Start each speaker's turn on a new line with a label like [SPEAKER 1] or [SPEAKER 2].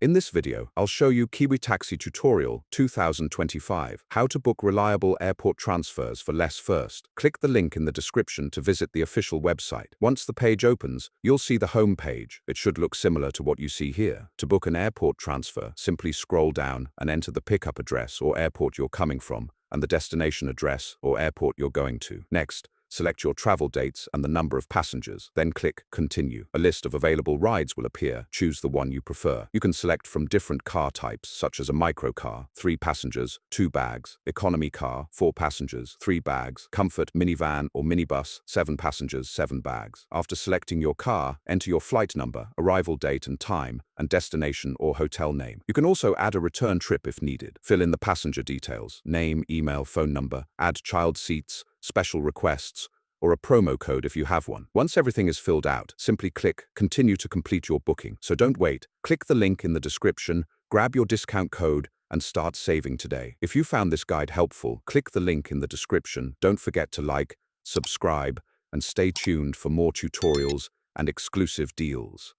[SPEAKER 1] In this video, I'll show you Kiwitaxi Tutorial 2025, how to book reliable airport transfers for less first. Click the link in the description to visit the official website. Once the page opens, you'll see the home page. It should look similar to what you see here. To book an airport transfer, simply scroll down and enter the pickup address or airport you're coming from, and the destination address or airport you're going to. Next, select your travel dates and the number of passengers. Then click Continue. A list of available rides will appear. Choose the one you prefer. You can select from different car types, such as a microcar, 3 passengers, 2 bags, economy car, 4 passengers, 3 bags, comfort minivan or minibus, 7 passengers, 7 bags. After selecting your car, enter your flight number, arrival date and time, and destination or hotel name. You can also add a return trip if needed. Fill in the passenger details, name, email, phone number, add child seats, special requests, or a promo code if you have one. Once everything is filled out, simply click Continue to complete your booking. So don't wait. Click the link in the description, grab your discount code, and start saving today. If you found this guide helpful, click the link in the description. Don't forget to like, subscribe, and stay tuned for more tutorials and exclusive deals.